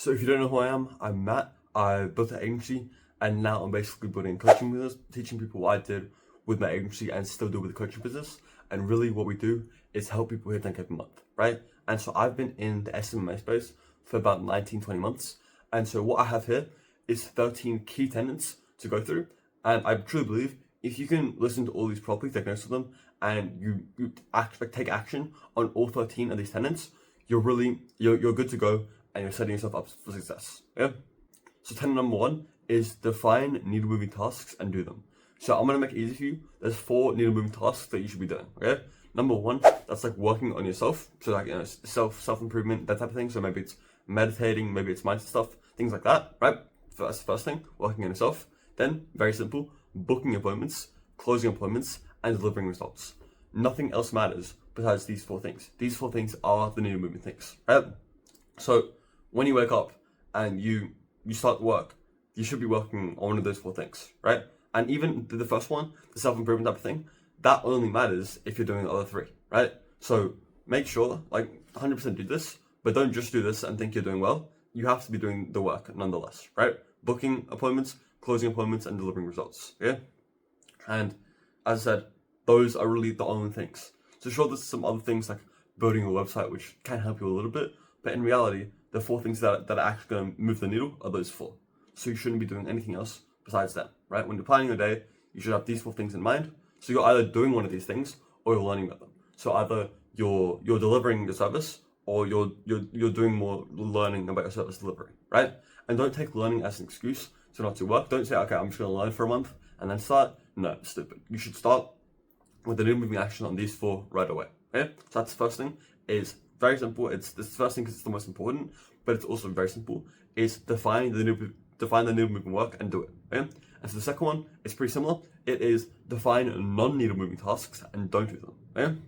So if you don't know who I am, I'm Matt. I built an agency and now I'm basically building a coaching business, teaching people what I did with my agency and still do with the coaching business. And really what we do is help people hit 10K per month, right? And so I've been in the SMMA space for about 19, 20 months. And so what I have here is 13 key tenets to go through. And I truly believe if you can listen to all these properly, take notes of them, and you take action on all 13 of these tenets, you're good to go and you're setting yourself up for success. Yeah. So tenet number 1 is define needle moving tasks and do them. So I'm gonna make it easy for you. There's 4 needle moving tasks that you should be doing. Okay. Number 1, that's like working on yourself. So like self improvement, that type of thing. So maybe it's meditating, maybe it's mindset stuff, things like that. Right. So that's the first thing, working on yourself. Then very simple, booking appointments, closing appointments, and delivering results. Nothing else matters besides these 4 things. These 4 things are the needle moving things. Right. So when you wake up and you start work, you should be working on one of those 4 things, right? And even the first one, the self-improvement type of thing, that only matters if you're doing the other 3, right? So make sure, like 100% do this, but don't just do this and think you're doing well. You have to be doing the work nonetheless, right? Booking appointments, closing appointments, and delivering results, yeah? And as I said, those are really the only things. So sure, there's some other things like building a website, which can help you a little bit, but in reality, the 4 things that are actually going to move the needle are those 4. So you shouldn't be doing anything else besides that, right? When you're planning your day, you should have these 4 things in mind. So you're either doing one of these things or you're learning about them. So either you're delivering your service or you're doing more learning about your service delivery, right? And don't take learning as an excuse to not to work. Don't say, okay, I'm just going to learn for a month and then start. No, stupid. You should start with the needle moving action on these 4 right away. Okay? So that's the first thing. Is very simple. It's the first thing because it's the most important, but it's also very simple. Is define the needle moving work and do it. Okay? And so the second one is pretty similar. It is define non-needle moving tasks and don't do them. Okay?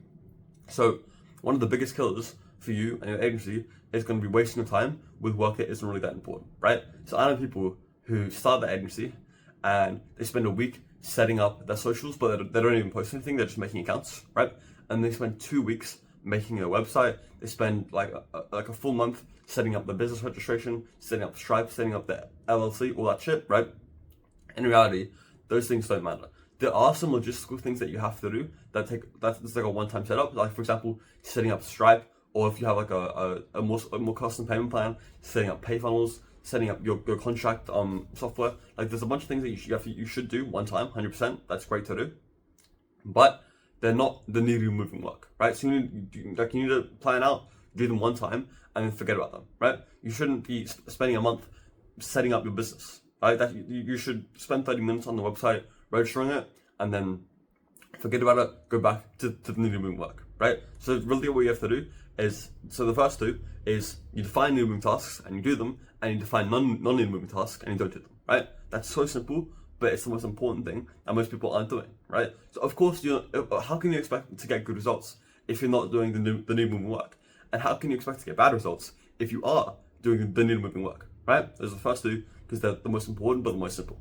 So one of the biggest killers for you and your agency is going to be wasting your time with work that isn't really that important, right? So I know people who start their agency and they spend a week setting up their socials, but they don't even post anything. They're just making accounts, right? And they spend 2 weeks making a website. They spend like a full month setting up the business registration, setting up Stripe, setting up the LLC, all that shit, right? In reality, those things don't matter. There are some logistical things that you have to do that's like a one-time setup. Like for example, setting up Stripe, or if you have like a more custom payment plan, setting up pay funnels, setting up your contract software. Like there's a bunch of things that you should do one time, 100%. That's great to do, but they're not the needle moving work, right? So you need to plan out, do them one time, and then forget about them, right? You shouldn't be spending a month setting up your business, right? That you should spend 30 minutes on the website registering it, and then forget about it. Go back to the needle moving work, right? So really, what you have to do is the first 2 is you define needle moving tasks and you do them, and you define non-needle moving tasks and you don't do them, right? That's so simple. But it's the most important thing that most people aren't doing, right? So of course, how can you expect to get good results if you're not doing the needle moving work? And how can you expect to get bad results if you are doing the needle moving work, right? Those are the first 2 because they're the most important but the most simple.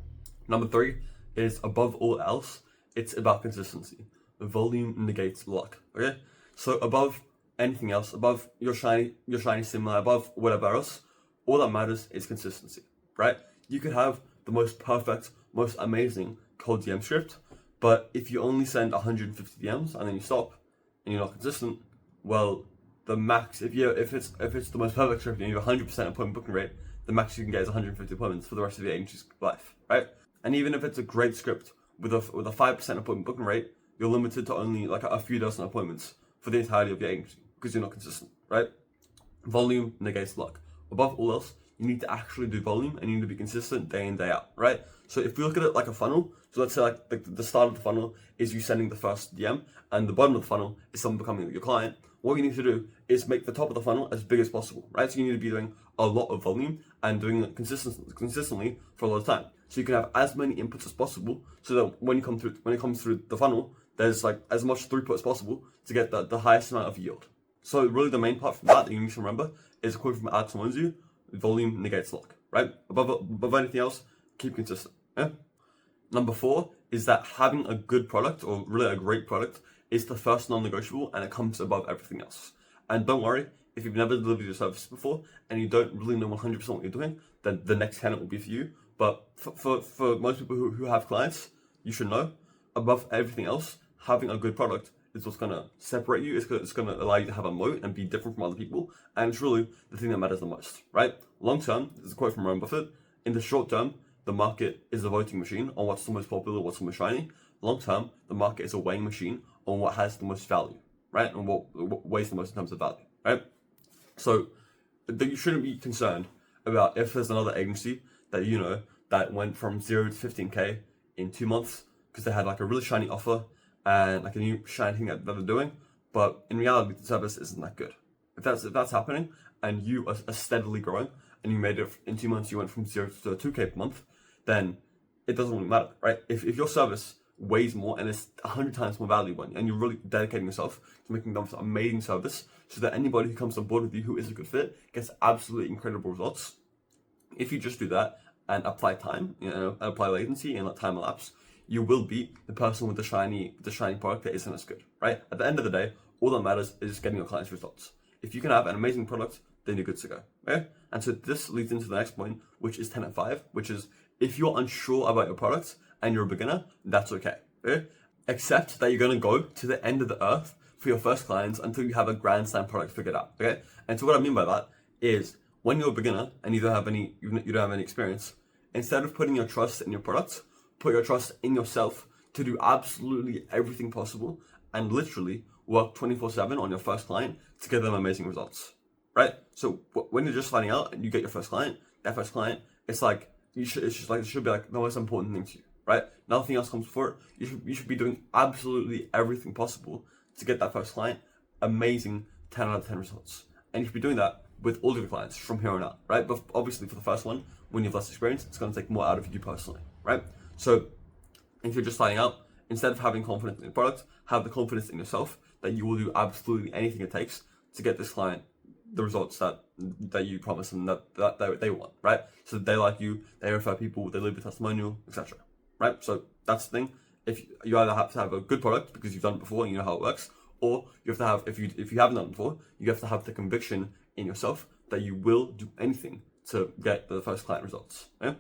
Number 3 is above all else, it's about consistency. Volume negates luck, okay? So above anything else, above your shiny stimuli, above whatever else, all that matters is consistency, right? You could have the most perfect, most amazing cold DM script, but if you only send 150 DMs and then you stop and you're not consistent, well, the max, if it's the most perfect script and you have 100% appointment booking rate, the max you can get is 150 appointments for the rest of your agency's life, right? And even if it's a great script with a 5% appointment booking rate, you're limited to only like a few dozen appointments for the entirety of your agency because you're not consistent, right? Volume negates luck. Above all else, you need to actually do volume and you need to be consistent day in, day out, right? So if we look at it like a funnel, so let's say like the start of the funnel is you sending the first DM and the bottom of the funnel is someone becoming your client. What you need to do is make the top of the funnel as big as possible, right? So you need to be doing a lot of volume and doing it consistently for a lot of time. So you can have as many inputs as possible so that when it comes through the funnel, there's like as much throughput as possible to get the highest amount of yield. So really the main part from that you need to remember is a quote from Alex Monzu: volume negates luck, right? Above anything else, keep consistent. Yeah? Number 4 is that having a good product, or really a great product, is the first non-negotiable, and it comes above everything else. And don't worry, if you've never delivered your service before and you don't really know 100% what you're doing, then the next candidate will be for you. But for most people who have clients, you should know, above everything else, having a good product is what's going to separate you. It's going to allow you to have a moat and be different from other people. And it's really the thing that matters the most, right? Long term, this is a quote from Warren Buffett. In the short term, the market is a voting machine on what's the most popular, what's the most shiny. Long term, the market is a weighing machine on what has the most value, right? And what weighs the most in terms of value, right? So you shouldn't be concerned about if there's another agency that you know that went from 0 to 15K in 2 months because they had like a really shiny offer and like a new shiny thing that they're doing, but in reality the service isn't that good. If that's happening and you are steadily growing and you made it in 2 months, you went from 0 to 2K per month, then it doesn't really matter, right? If your service weighs more and it's 100 times more valuable and you're really dedicating yourself to making them an amazing service so that anybody who comes on board with you who is a good fit gets absolutely incredible results. If you just do that and apply time, apply latency and let time elapse, you will be the person with the shiny product that isn't as good, right? At the end of the day, all that matters is getting your clients results. If you can have an amazing product, then you're good to go, okay? And so this leads into the next point, which is tenet 5, which is if you're unsure about your product and you're a beginner, that's okay. Accept that you're going to go to the end of the earth for your first clients until you have a grand slam product figured out. Okay, and so what I mean by that is when you're a beginner and you don't have any experience, instead of putting your trust in your product, put your trust in yourself to do absolutely everything possible and literally work 24/7 on your first client to get them amazing results. Right? So when you're just starting out and you get your first client, that first client, it should be like the most important thing to you. Right? Nothing else comes before it. You should be doing absolutely everything possible to get that first client amazing 10 out of 10 results. And you should be doing that with all of your clients from here on out, right? But obviously for the first one, when you have less experience, it's going to take more out of you personally, right? So if you're just starting out, instead of having confidence in your product, have the confidence in yourself that you will do absolutely anything it takes to get this client the results that you promise them that they want, right? So they like you, they refer people, they leave a testimonial, etc. Right? So that's the thing. If you either have to have a good product because you've done it before and you know how it works, or you have to have, if you haven't done it before, you have to have the conviction in yourself that you will do anything to get the first client results. Okay?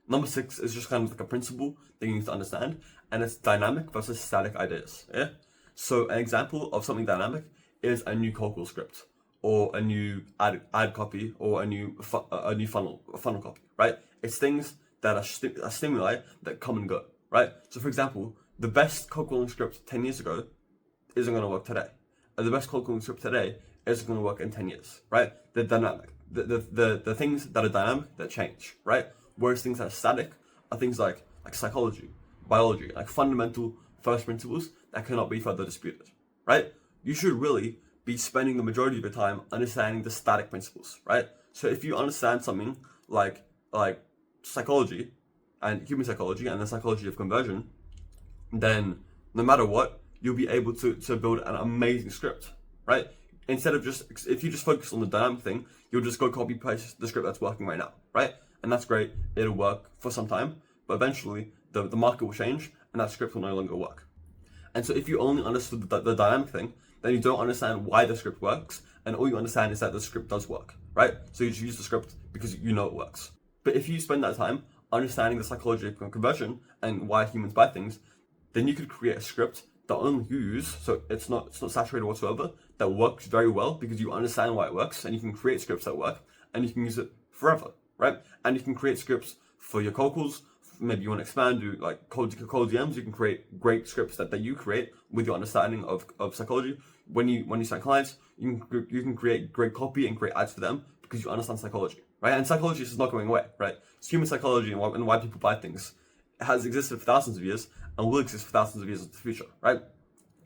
Number 6 is just kind of like a principle that you need to understand, and it's dynamic versus static ideas. Yeah. So an example of something dynamic is a new cold call script, or a new ad copy, or a new funnel copy. Right? It's things that are stimuli that come and go, right? So for example, the best cold calling script 10 years ago isn't going to work today. And the best cold calling script today isn't going to work in 10 years, right? They're dynamic. The things that are dynamic, that change, right? Whereas things that are static are things like psychology, biology, like fundamental first principles that cannot be further disputed, right? You should really be spending the majority of your time understanding the static principles, right? So if you understand something like psychology and human psychology and the psychology of conversion, then no matter what, you'll be able to build an amazing script, right? Instead of if you just focus on the dynamic thing, you'll just go copy paste the script that's working right now, right? And that's great, it'll work for some time, but eventually the market will change and that script will no longer work. And so if you only understood the dynamic thing, then you don't understand why the script works, and all you understand is that the script does work, right? So you just use the script because you know it works. But if you spend that time understanding the psychology of conversion and why humans buy things, then you could create a script that only you use, so it's not saturated whatsoever, that works very well because you understand why it works, and you can create scripts that work, and you can use it forever, right? And you can create scripts for your cold calls. Maybe you want to expand, do like cold DMs. You can create great scripts that you create with your understanding of psychology. When you sign clients, you can create great copy and create ads for them because you understand psychology, right? And psychology is not going away, right? It's human psychology and why people buy things. It has existed for thousands of years and will exist for thousands of years in the future, right?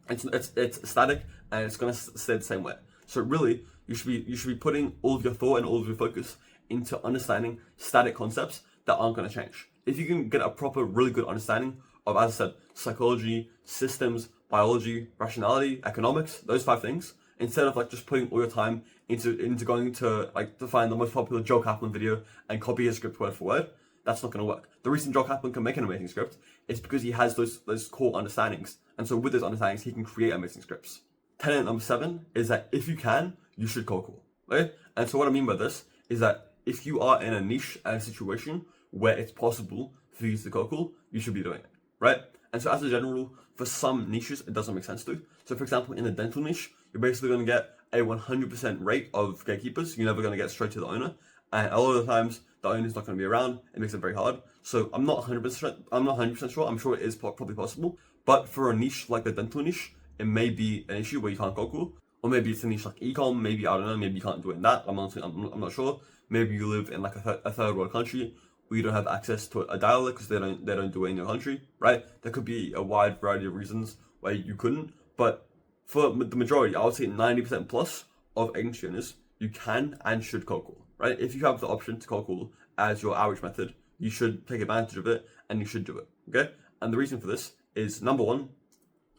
It's static and it's going to stay the same way. So really, you should be putting all of your thought and all of your focus into understanding static concepts that aren't going to change. If you can get a proper, really good understanding of, as I said, psychology, systems, biology, rationality, economics, those 5 things, instead of just putting all your time into going to to find the most popular Joe Kaplan video and copy his script word for word, that's not going to work. The reason Joe Kaplan can make an amazing script is because he has those core understandings, and so with those understandings, he can create amazing scripts. Tenet number 7 is that if you can, you should cold call. Okay? And so what I mean by this is that if you are in a niche and a situation where it's possible for you to cold call, you should be doing it, right? And so as a general rule, for some niches, it doesn't make sense to. So for example, in the dental niche, you're basically going to get a 100% rate of gatekeepers. You're never going to get straight to the owner. And a lot of the times, the owner's not going to be around. It makes it very hard. So I'm not 100% sure. I'm sure it is probably possible. But for a niche like the dental niche, it may be an issue where you can't cold call. Or maybe it's a niche like e-com. Maybe, I don't know, maybe you can't do it in that. I'm not sure. Maybe you live in like a third world country where you don't have access to a dialer because they don't do it in your country, right? There could be a wide variety of reasons why you couldn't. But for the majority, I would say 90% plus of agency owners, you can and should cold call, right? If you have the option to cold call as your outreach method, you should take advantage of it and you should do it, okay? And the reason for this is, number one,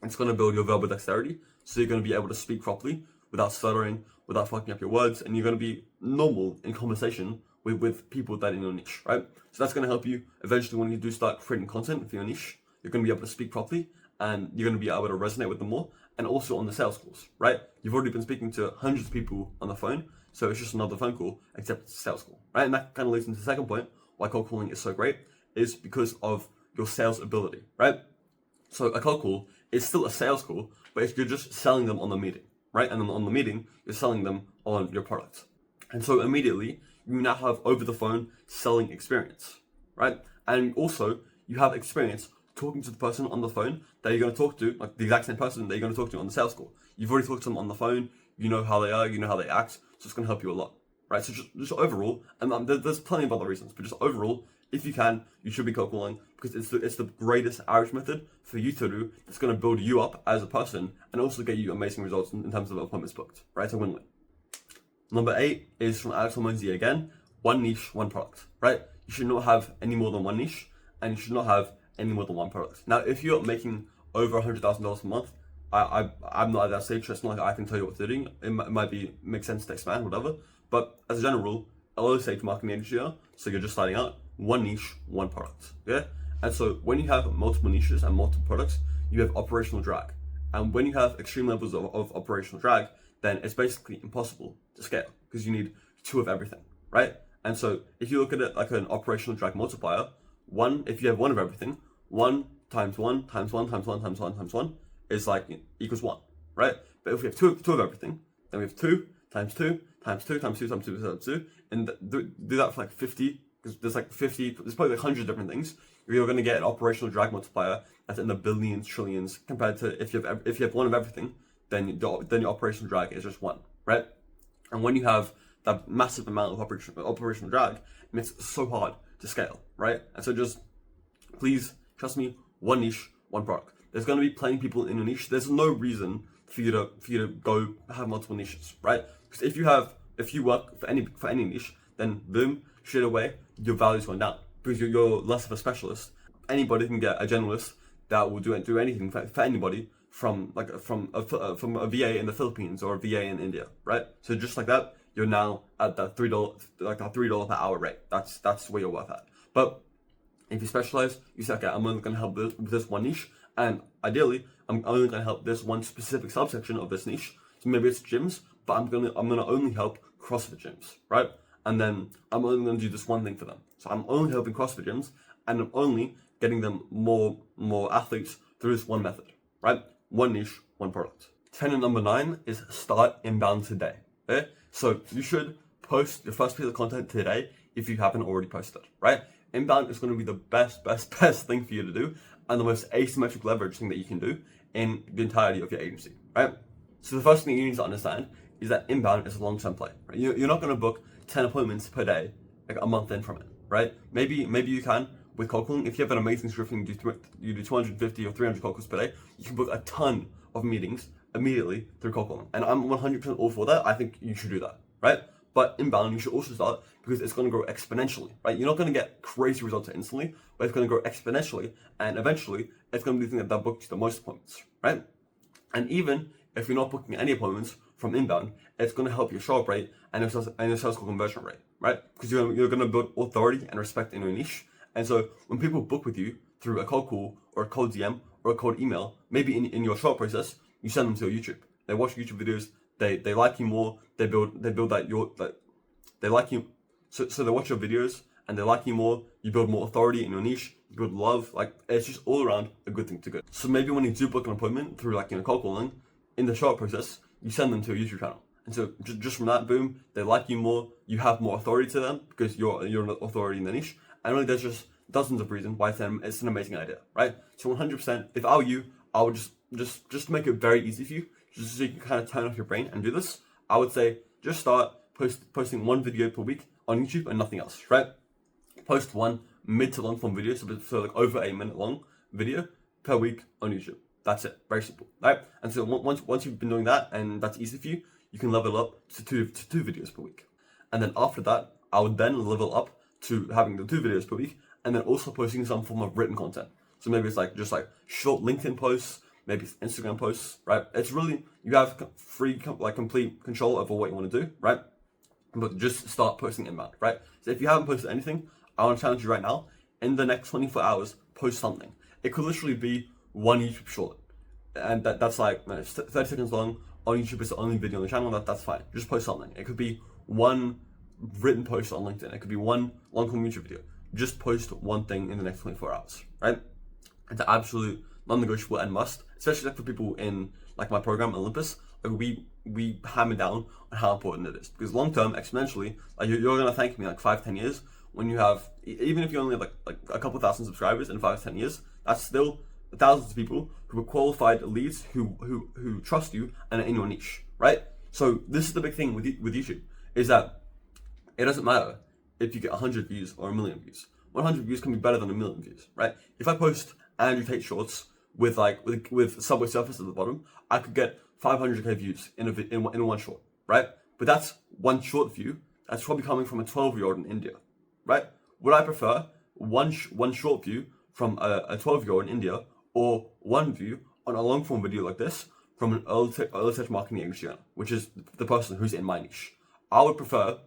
it's going to build your verbal dexterity. So you're going to be able to speak properly without stuttering, without fucking up your words, and you're going to be normal in conversation with people that are in your niche, right? So that's going to help you eventually when you do start creating content for your niche. You're going to be able to speak properly and you're going to be able to resonate with them more. And also on the sales calls, right? You've already been speaking to hundreds of people on the phone, so it's just another phone call, except it's a sales call, right? And that kind of leads into the second point, why cold calling is so great, is because of your sales ability, right? So a cold call is still a sales call, but if you're just selling them on the meeting, right? And then on the meeting, you're selling them on your product. And so immediately, you now have over the phone selling experience, right? And also, you have experience talking to the person on the phone that you're going to talk to, like the exact same person that you're going to talk to on the sales call. You've already talked to them on the phone, you know how they are, you know how they act, so it's going to help you a lot, right? So just overall, and there's plenty of other reasons, but just overall, if you can, you should be cold calling because it's the greatest outreach method for you to do that's going to build you up as a person and also get you amazing results in terms of appointments booked, right? So win-win. Number 8 is from Alex Almonzi again, one niche, one product, right? You should not have any more than one niche and you should not have any more than one product. Now, if you're making over $100,000 a month, I'm not at that stage, so it's not like I can tell you what to do. It might make sense to expand, whatever. But as a general rule, a lot of stage marketing agency are, so you're just starting out, one niche, one product, okay? And so when you have multiple niches and multiple products, you have operational drag. And when you have extreme levels of operational drag, then it's basically impossible to scale because you need 2 of everything, right? And so if you look at it like an operational drag multiplier, if you have 1 of everything, 1 times 1 times 1 times 1 times 1 times 1 is like equals 1, right? But if we have two of everything, then we have 2 times 2 times 2 times 2 times 2 times 2, and do that for like 50, because there's probably like 100 different things. You're going to get an operational drag multiplier that's in the billions, trillions, compared to if you have 1 of everything, then your operational drag is just 1, right? And when you have that massive amount of operational drag, it makes it so hard to scale, right? And so just please trust me, one niche, one product. There's going to be plenty of people in a niche. There's no reason for you to go have multiple niches, right? Because if you work for any niche, then boom, straight away your value's going down because you're less of a specialist. Anybody can get a generalist that will do anything for anybody from a VA in the Philippines or a VA in India, right? So just like that, you're now at that $3 per hour rate. That's where you're worth at. But if you specialize, you say, okay, I'm only going to help with this one niche, and ideally, I'm only going to help this one specific subsection of this niche. So maybe it's gyms, but I'm gonna only help CrossFit gyms, right? And then I'm only going to do this one thing for them. So I'm only helping CrossFit gyms, and I'm only getting them more athletes through this one method, right? One niche, one product. Tenet number 9 is start inbound today. Okay? So you should post your first piece of content today if you haven't already posted, right? Inbound is going to be the best thing for you to do and the most asymmetric leverage thing that you can do in the entirety of your agency, right? So the first thing you need to understand is that inbound is a long-term play, right? You're not going to book 10 appointments per day, like a month in from it, right? Maybe you can with cold calling. If you have an amazing script and you do 250 or 300 cold calls per day, you can book a ton of meetings immediately through cold calling. And I'm 100% all for that. I think you should do that, right? But inbound, you should also start because it's going to grow exponentially, right? You're not going to get crazy results instantly, but it's going to grow exponentially, and eventually, it's going to be the thing that books the most appointments, right? And even if you're not booking any appointments from inbound, it's going to help your show-up rate and your sales call conversion rate, right? Because you're going to build authority and respect in your niche. And so when people book with you through a cold call or a cold DM or a cold email, maybe in your show-up process, you send them to your YouTube. They watch YouTube videos. They like you more. They build that they like you. So they watch your videos and they like you more. You build more authority in your niche. You build love. Like, it's just all around a good thing to go. So maybe when you do book an appointment through like, cold calling, in the short process, you send them to a YouTube channel. And so just from that, boom, they like you more. You have more authority to them because you're an authority in the niche. And really, there's just dozens of reasons why it's an amazing idea, right? So 100%, if I were you, I would just make it very easy for you, just so you can kind of turn off your brain and do this. I would say just start posting one video per week on YouTube and nothing else, right? Post one mid to long form video, so like over 8 minute long video per week on YouTube. That's it, very simple, right? And so once you've been doing that and that's easy for you, you can level up to two videos per week. And then after that, I would then level up to having the 2 videos per week, and then also posting some form of written content. So maybe it's like just like short LinkedIn posts, maybe it's Instagram posts, right? It's really, you have complete control over what you want to do, right? But just start posting inbound, right? So if you haven't posted anything, I want to challenge you right now, in the next 24 hours, post something. It could literally be one YouTube short, and that's like 30 seconds long. On YouTube, it's the only video on the channel. That's fine. Just post something. It could be one written post on LinkedIn. It could be one long form YouTube video. Just post one thing in the next 24 hours, right? It's an absolute non-negotiable and must, especially like for people in like my program Olympus. Like we hammer down on how important it is, because long term, exponentially, like you're gonna thank me like 5-10 years when you have, even if you only have like a couple thousand subscribers in 5-10 years, that's still thousands of people who are qualified leads who trust you and are in your niche, right? So this is the big thing with YouTube, is that it doesn't matter if you get 100 views or 1 million views. 100 views can be better than 1 million views, right? If I post Andrew Tate shorts with Subway Surfers at the bottom, I could get 500k views in one short, right? But that's one short view. That's probably coming from a 12-year-old in India, right? Would I prefer one short view from a 12-year-old in India, or one view on a long form video like this from an early stage marketing agency owner, which is the person who's in my niche? I would prefer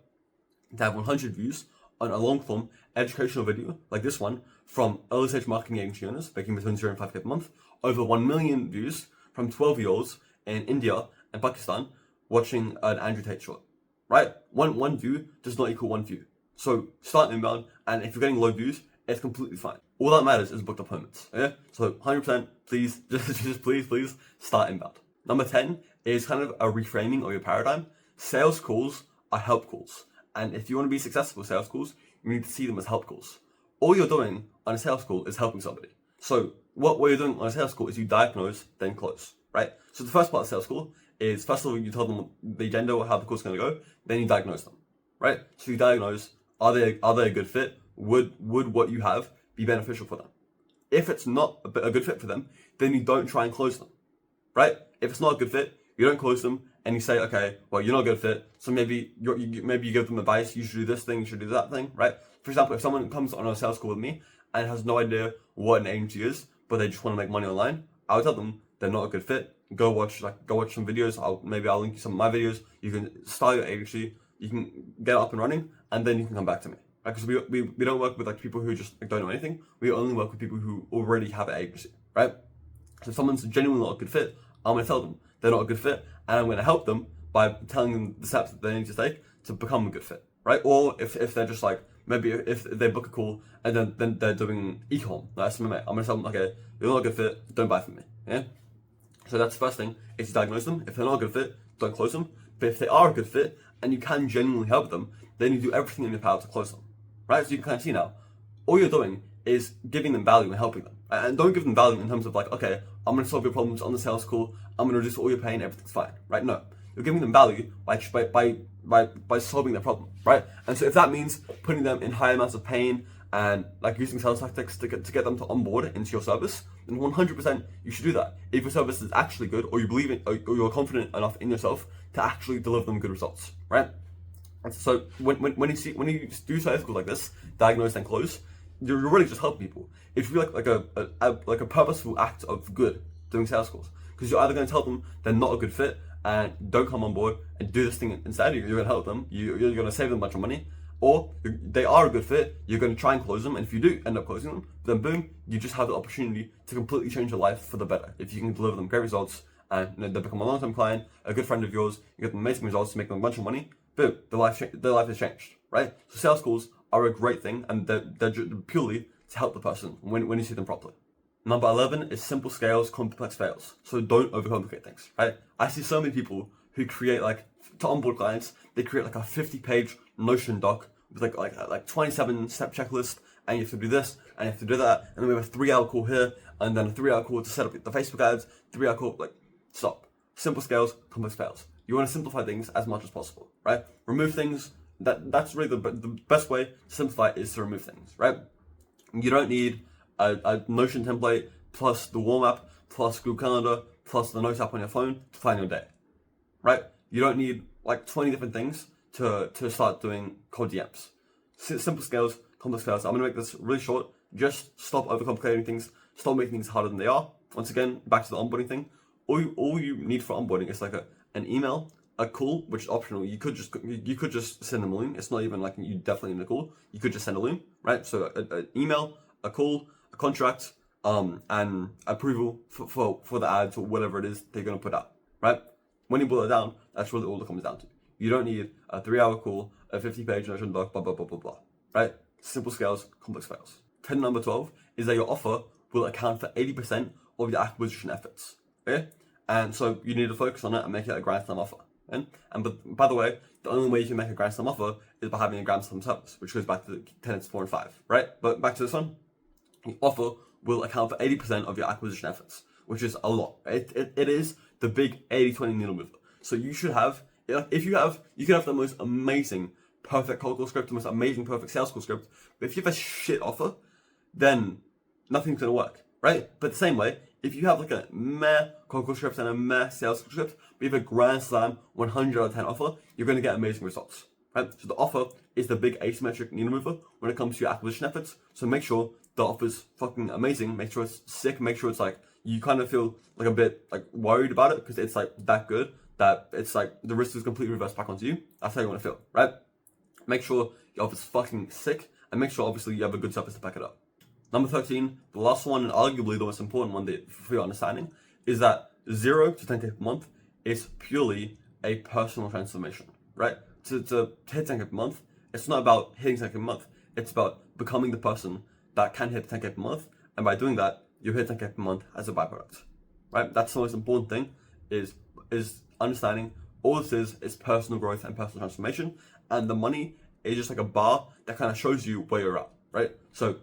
to have 100 views on a long form educational video like this one from early stage marketing agency owners making between 0 and 5k per month, over 1 million views from 12-year-olds in India and Pakistan watching an Andrew Tate short, right? One view does not equal one view. So start inbound, and if you're getting low views, it's completely fine. All that matters is booked appointments, okay? So 100%, please, just please start inbound. Number 10 is kind of a reframing of your paradigm. Sales calls are help calls. And if you want to be successful with sales calls, you need to see them as help calls. All you're doing on a sales call is helping somebody. So what you're doing on a sales call is you diagnose, then close, right? So the first part of the sales call is, first of all, you tell them the agenda or how the call's going to go, then you diagnose them, right? So you diagnose, are they a good fit? Would what you have be beneficial for them? If it's not a good fit for them, then you don't try and close them, right? If it's not a good fit, you don't close them, and you say, okay, well, you're not a good fit, so maybe you give them advice. You should do this thing, you should do that thing, right? For example, if someone comes on a sales call with me and has no idea what an agency is, but they just want to make money online, I would tell them they're not a good fit. Go watch some videos. I'll link you some of my videos. You can start your agency, you can get up and running, and then you can come back to me. Because we don't work with people who just don't know anything. We only work with people who already have an agency, right? So if someone's genuinely not a good fit, I'm going to tell them they're not a good fit, and I'm going to help them by telling them the steps that they need to take to become a good fit, right? Or if they're just maybe if they book a call and then they're doing e-com, like SMMA, I'm going to tell them, okay, you're not a good fit, don't buy from me, yeah? So that's the first thing, is to diagnose them. If they're not a good fit, don't close them. But if they are a good fit and you can genuinely help them, then you do everything in your power to close them, right? So you can kind of see now, all you're doing is giving them value and helping them. And don't give them value in terms of okay, I'm going to solve your problems on the sales call, I'm going to reduce all your pain, everything's fine, right? No, you're giving them value by solving their problem, right? And so if that means putting them in high amounts of pain and using sales tactics to get them to onboard into your service, then 100% you should do that. If your service is actually good, or you believe it, or you're confident enough in yourself to actually deliver them good results, right? And so when you do sales calls like this, diagnose and close, you're really just helping people. It should be like a purposeful act of good doing sales calls, because you're either going to tell them they're not a good fit and don't come on board and do this thing instead. You're going to help them. You're going to save them a bunch of money, or they are a good fit. You're going to try and close them, and if you do end up closing them, then boom, you just have the opportunity to completely change your life for the better if you can deliver them great results and they become a long-term client, a good friend of yours, you get amazing results, you make them a bunch of money, boom, their life has changed, right? So sales calls are a great thing, and they're purely to help the person when you see them properly. Number 11 is simple scales, complex fails. So don't overcomplicate things, right? I see so many people who create to onboard clients, they create a 50-page Notion doc with like 27-step checklist, and you have to do this, and you have to do that, and then we have a 3-hour call here, and then a 3-hour call to set up the Facebook ads, 3-hour call, stop. Simple scales, complex fails. You want to simplify things as much as possible, right? Remove things, that's really the best way to simplify is to remove things, right? You don't need a Notion template, plus the warm app, plus Google Calendar, plus the Notes app on your phone to plan your day, right? You don't need 20 different things to start doing cold DMs. Simple scales, complex fails. I'm gonna make this really short. Just stop overcomplicating things. Stop making things harder than they are. Once again, back to the onboarding thing. All you need for onboarding is an email, a call, which is optional. You could just send them a loom. It's not even you definitely need a call. You could just send a loom, right? So an email, a call, a contract, and approval for the ads or whatever it is they're gonna put out, right? When you boil it down, that's really all it comes down to. You don't need a 3-hour call, a 50-page Notion doc, blah, blah, blah, blah, blah, right? Simple scales, complex fails. Trend number 12 is that your offer will account for 80% of your acquisition efforts, okay? And so you need to focus on it and make it a grand slam offer, okay? But by the way, the only way you can make a grand slam offer is by having a grand slam service, which goes back to the tenets 4 and 5, right? But back to this one, the offer will account for 80% of your acquisition efforts, which is a lot. It is the big 80-20 needle mover. So you should have, you can have the most amazing, perfect cold call script, the most amazing, perfect sales call script, but if you have a shit offer, then nothing's gonna work, right? But the same way, if you have a meh cold call script and a meh sales call script, but you have a grand slam 100 out of 10 offer, you're gonna get amazing results, right? So the offer is the big asymmetric needle mover when it comes to your acquisition efforts. So make sure the offer's fucking amazing, make sure it's sick, make sure it's you kind of feel a bit worried about it because it's that good that it's the risk is completely reversed back onto you. That's how you want to feel, right? Make sure your offer's fucking sick, and make sure obviously you have a good service to back it up. Number 13, the last one and arguably the most important one for your understanding is that 0 to 10K per month is purely a personal transformation, right? To hit 10K per month, it's not about hitting 10K per month. It's about becoming the person that can hit 10K per month, and by doing that, you hit 10K per month as a byproduct, right? That's the most important thing is understanding all this is personal growth and personal transformation, and the money is just a bar that kind of shows you where you're at, right? So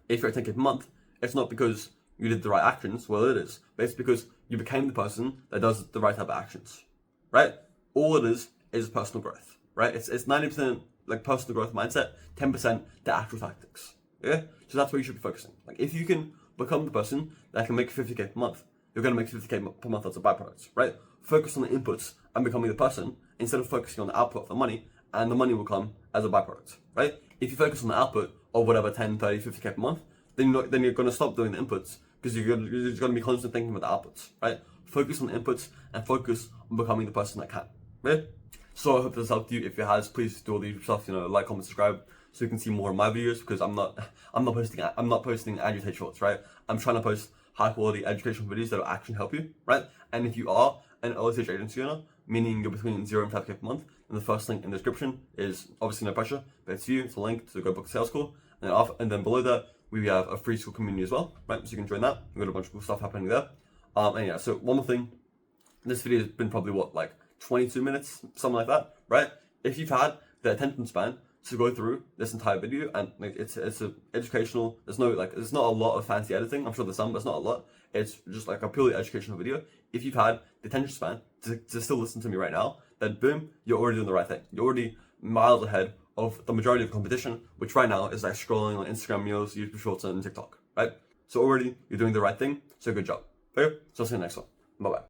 if you're at 10K per month, it's not because you did the right actions, well it is, but it's because you became the person that does the right type of actions, right? All it is personal growth, right? It's 90% personal growth mindset, 10% the actual tactics, yeah? So that's where you should be focusing. If you can become the person that can make 50K per month, you're going to make 50K per month as a byproduct, right? Focus on the inputs and becoming the person instead of focusing on the output of the money, and the money will come as a byproduct, right? If you focus on the output of whatever 10, 30, 50K per month, then you're going to stop doing the inputs because you're going to be constantly thinking about the outputs, right? Focus on the inputs and focus on becoming the person that can, right? So I hope this helped you. If it has, please do all the stuff, like, comment, subscribe, so you can see more of my videos, because I'm not posting agitate shorts, right? I'm trying to post high quality educational videos that will actually help you, right? And if you are an early stage agency owner, meaning you're between 0 and 5K per month, then the first link in the description is obviously no pressure, but it's you. It's a link to go book a sales call, and then below that we have a free school community as well, right? So you can join that. We've got a bunch of cool stuff happening there. And yeah, so one more thing. This video has been probably 22 minutes, something like that, right? If you've had the attention span to go through this entire video, and it's a educational, there's not a lot of fancy editing. I'm sure there's some, but it's not a lot. It's just a purely educational video. If you've had the attention span to still listen to me right now, then boom, you're already doing the right thing. You're already miles ahead of the majority of the competition, which right now is scrolling on Instagram Reels, YouTube Shorts, and TikTok, right? So already you're doing the right thing. So good job. Okay, so I'll see you next one. Bye bye.